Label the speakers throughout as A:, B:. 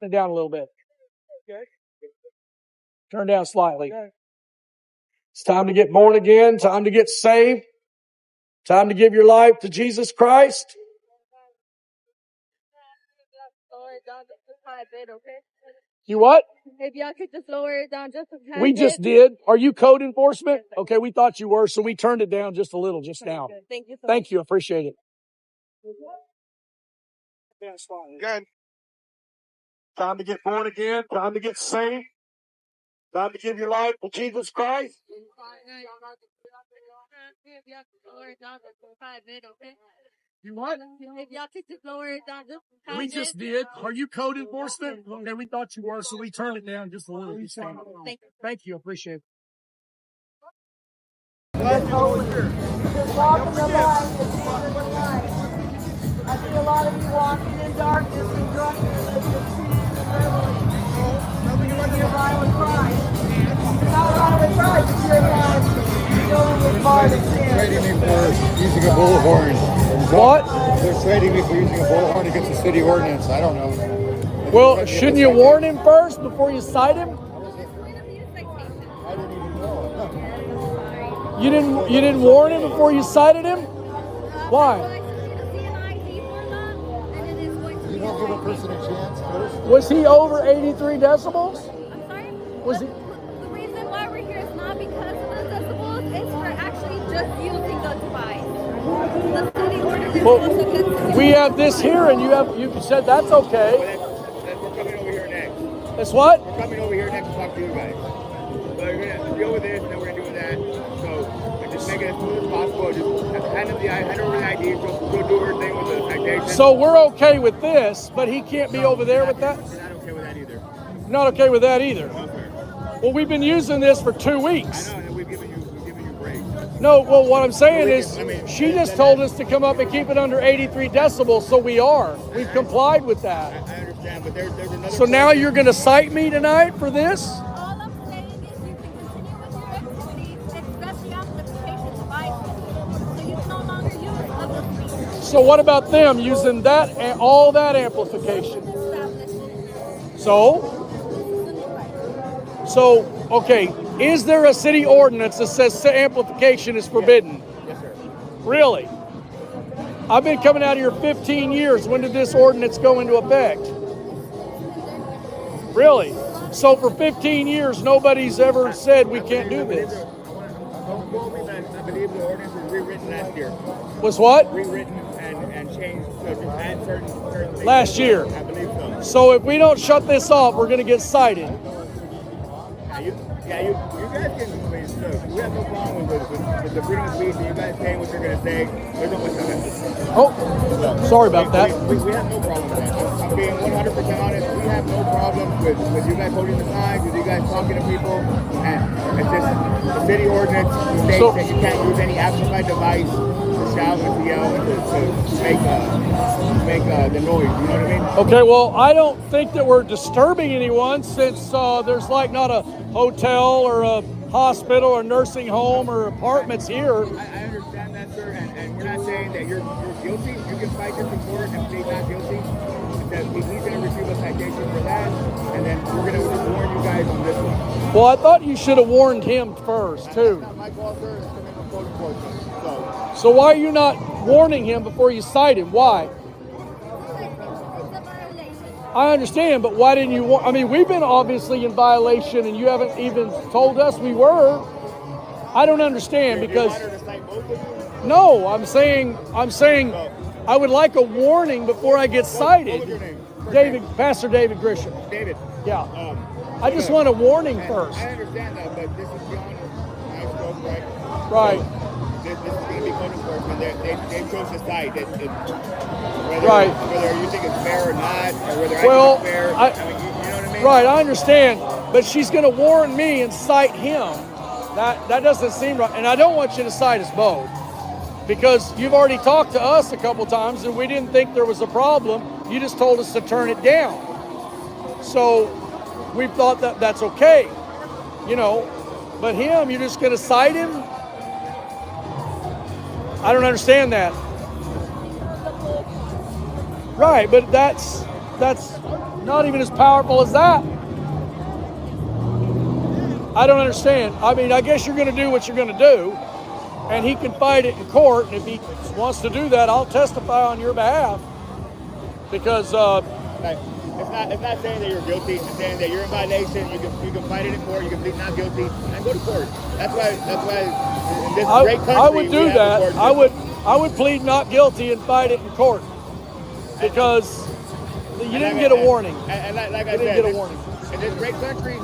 A: Turn it down a little bit. Okay. Turn down slightly. Okay. It's time to get born again. Time to get saved. Time to give your life to Jesus Christ. You what?
B: If y'all could just lower it down just a tiny
A: We just did. Are you code enforcement? Okay, we thought you were, so we turned it down just a little just now.
B: Thank you so much.
A: Thank you. Appreciate it.
C: Good.
A: Time to get born again. Time to get saved. Time to give your life to Jesus Christ. You what?
B: If y'all could just lower it down just a tiny
A: We just did. Are you code enforcement? Okay, we thought you were, so we turned it down just a little. Thank you. Appreciate it.
D: Just walking the line to Jesus Christ. I see a lot of you walking in darkness and drunkenness and sin and reveling. You're violent Christ. You're not violent Christ if you're not filled with violent sin.
C: Trading me for using a bullhorn.
A: What?
C: They're trading me for using a bullhorn against the city ordinance. I don't know.
A: Well, shouldn't you warn him first before you cite him?
C: I didn't even know.
A: You didn't warn him before you cited him? Why?
C: You don't give a person a chance first?
A: Was he over 83 decibels?
B: I'm sorry?
A: Was he?
B: The reason why we're here is not because of the decibels, it's for actually just using the device. The city ordinance is also good.
A: We have this here, and you said that's okay.
C: We're coming over here next.
A: That's what?
C: We're coming over here next to talk to you guys. So you're going to deal with this, and then we're going to do that. So just make it as smooth as possible. Just hand over the ID, so go do her thing with the citation.
A: So we're okay with this, but he can't be over there with that?
C: You're not okay with that either.
A: Not okay with that either.
C: No, sir.
A: Well, we've been using this for 2 weeks.
C: I know, and we've given you grace.
A: No, well, what I'm saying is she just told us to come up and keep it under 83 decibels, so we are. We've complied with that.
C: I understand, but there's another...
A: So now you're going to cite me tonight for this?
B: All I'm saying is you can continue with your activities except the amplification device. So you can no longer use other speakers.
A: So what about them using that and all that amplification? So, okay, is there a city ordinance that says amplification is forbidden?
C: Yes, sir.
A: Really? I've been coming out here 15 years. When did this ordinance go into effect? Really? So for 15 years, nobody's ever said we can't do this.
C: I believe the ordinance was rewritten last year.
A: Was what?
C: Rewritten and changed to just add certain things.
A: Last year.
C: I believe so.
A: So if we don't shut this off, we're going to get cited.
C: You guys can, I mean, look, we have no problem with the freedom of speech and you guys saying what you're going to say. There's no much of it.
A: Oh, sorry about that.
C: We have no problem with that. I'm being 100% honest. We have no problem with you guys holding the signs, with you guys talking to people. And it's just the city ordinance states that you can't use any amplified device to shout and to yell and to make the noise. You know what I mean?
A: Okay, well, I don't think that we're disturbing anyone since there's like not a hotel or a hospital or nursing home or apartments here.
C: I understand that, sir, and we're not saying that you're guilty. You can fight this in court and plead not guilty. That he's going to receive a citation for that, and then we're going to warn you guys on this one.
A: Well, I thought you should have warned him first, too.
C: That's not my call, sir. It's coming from code enforcement.
A: So why are you not warning him before you cite him? Why? I understand, but why didn't you warn? I mean, we've been obviously in violation, and you haven't even told us we were. I don't understand because. No, I'm saying I would like a warning before I get cited. Pastor David Grisham.
C: David.
A: Yeah. I just want a warning first.
C: I understand that, but this is beyond my scope, right?
A: Right.
C: This is going to be code enforcement. They chose to cite whether you think it's fair or not, or whether I think it's fair. I mean, you know what I mean?
A: Right, I understand. But she's going to warn me and cite him. That doesn't seem right. And I don't want you to cite us both. Because you've already talked to us a couple times and we didn't think there was a problem. You just told us to turn it down. So we thought that that's okay. You know, but him, you're just going to cite him? I don't understand that. Right, but that's Not even as powerful as that. I don't understand. I mean, I guess you're going to do what you're going to do, and he can fight it in court. And if he wants to do that, I'll testify on your behalf. Because
C: it's not saying that you're guilty. It's saying that you're in violation. You can fight it in court. You can plead not guilty and go to court. That's why in this great country
A: I would do that.
C: I
A: would plead not guilty and fight it in court because you didn't get a warning.
C: And like I
A: said,
C: said,
A: get a warning.
C: In this great country,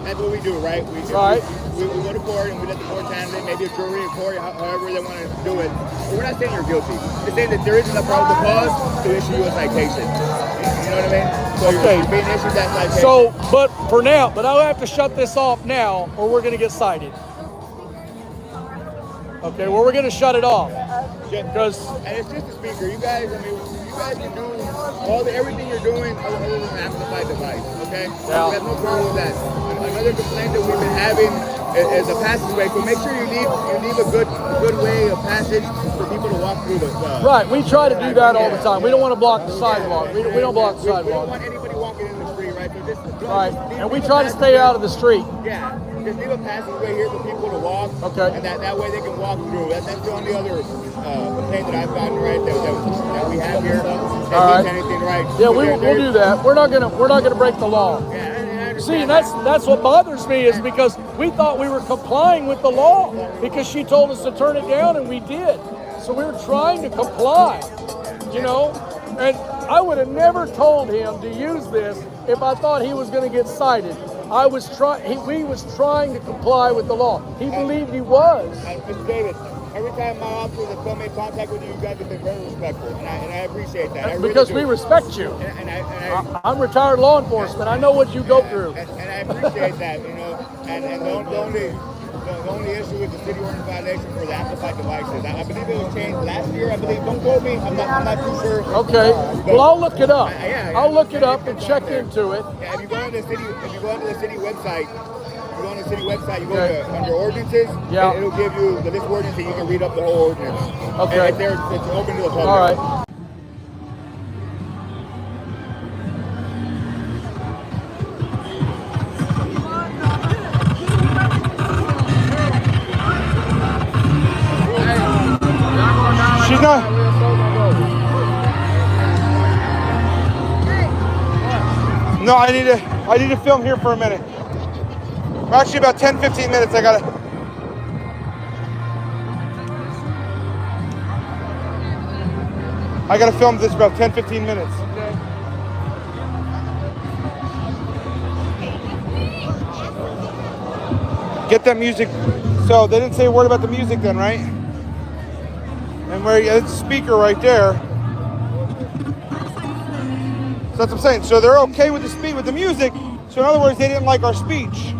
C: that's what we do, right? We go to court and we let the court handle it, maybe a jury, a court, however they want to do it. But we're not saying you're guilty. We're saying that there isn't a probable cause to issue you a citation. You know what I mean? So
A: okay.
C: You're being issued that citation.
A: So, but for now, I'll have to shut this off now or we're going to get cited. Okay, well, we're going to shut it off. Because
C: and it's just a speaker. You guys can do everything you're doing other than an amplified device, okay?
A: Yeah.
C: We have no problem with that. Another complaint that we've been having is a passageway. So make sure you leave a good way of passage for people to walk through the
A: right, we try to do that all the time. We don't want to block the sidewalk. We don't block the sidewalk.
C: We don't want anybody walking in the street, right? So
A: right, and we try to stay out of the street.
C: Yeah, just leave a passageway here for people to walk.
A: Okay.
C: And that way they can walk through. That's the only other complaint that I've gotten, right, that we have here.
A: All right.
C: Anything, right?
A: Yeah, we'll do that. We're not gonna break the law.
C: Yeah,
A: see, that's what bothers me is because we thought we were complying with the law because she told us to turn it down and we did. So we were trying to comply, you know. And I would have never told him to use this if I thought he was going to get cited. We was trying to comply with the law. He believed he was.
C: Mr. David, every time my officers have come in contact with you, you guys have been very respectful, and I appreciate that.
A: Because we respect you. I'm retired law enforcement. I know what you go through.
C: And I appreciate that, you know. And the only issue is the city ordinance violation for the amplified devices. I believe it was changed last year. I believe. Don't quote me. I'm not too sure.
A: Okay. Well, I'll look it up. I'll look it up and check into it.
C: Yeah, if you go on the city website, you go to under ordinances.
A: Yeah.
C: It'll give you the list of ordinances. You can read up the whole ordinance.
A: Okay.
C: And right there, it's open to the public.
A: All right.
E: She's not. No, I need to film here for a minute. Actually, about 10-15 minutes. I gotta film this about 10-15 minutes. Get that music. So they didn't say a word about the music then, right? And where it's a speaker right there. So that's what I'm saying. So they're okay with the music. So in other words, they didn't like our speech.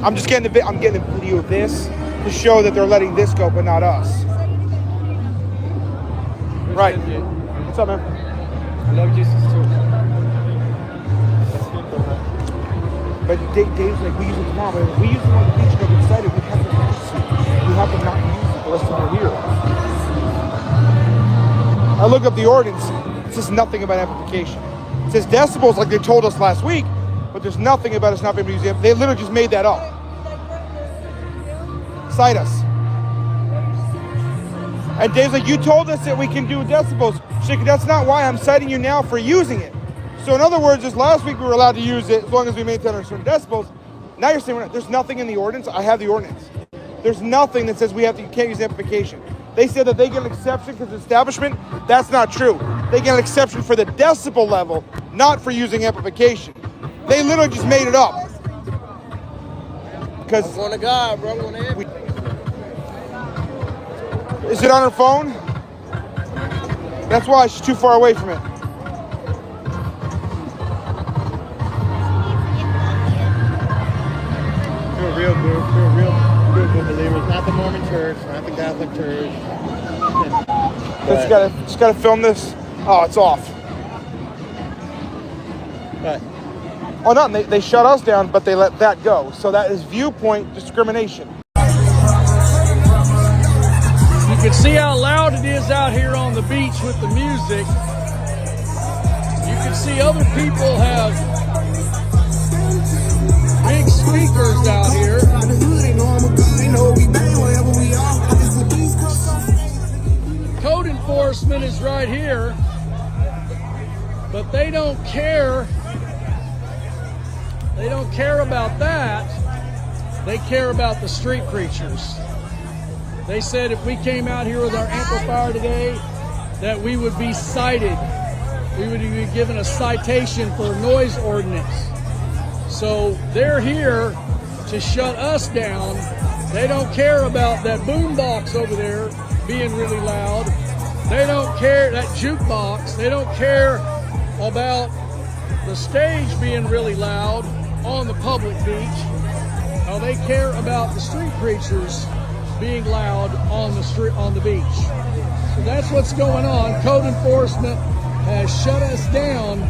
E: I'm getting a video of this to show that they're letting this go, but not us. Right. What's up, man?
F: I love Jesus too.
E: But Dave's like, we use it tomorrow. But if we use it on the beach, go get cited. We have to not use it the rest of the year. I look up the ordinance. It says nothing about amplification. It says decibels like they told us last week, but there's nothing about us not being able to use it. They literally just made that up. Cite us. And Dave's like, you told us that we can do decibels. She's like, that's not why I'm citing you now for using it. So in other words, just last week we were allowed to use it as long as we maintain our certain decibels. Now you're saying there's nothing in the ordinance. I have the ordinance. There's nothing that says you can't use amplification. They said that they get an exception because of establishment. That's not true. They get an exception for the decibel level, not for using amplification. They literally just made it up. Because
F: I'm going to God, bro. I'm going to heaven.
E: Is it on her phone? That's why she's too far away from it.
C: We're a real group. We're real good believers. Not the Mormon church, not the Catholic church.
E: Just gotta film this. Oh, it's off.
C: But
E: Oh, no, they shut us down, but they let that go. So that is viewpoint discrimination.
A: can see how loud it is out here on the beach with the music. You can see other people have big speakers out here. Code enforcement is right here, but they don't care. They don't care about that. They care about the street preachers. They said if we came out here with our amplifier today, that we would be cited. We would be given a citation for noise ordinance. So they're here to shut us down. They don't care about that boombox over there being really loud. They don't care, that jukebox. They don't care about the stage being really loud on the public beach. Now they care about the street preachers being loud on the street, on the beach. So that's what's going on. Code enforcement has shut us down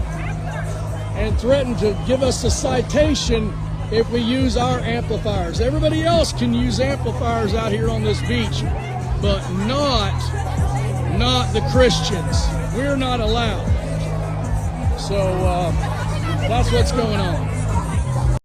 A: and threatened to give us a citation if we use our amplifiers. Everybody else can use amplifiers out here on this beach, but not the Christians. We're not allowed. So that's what's going on.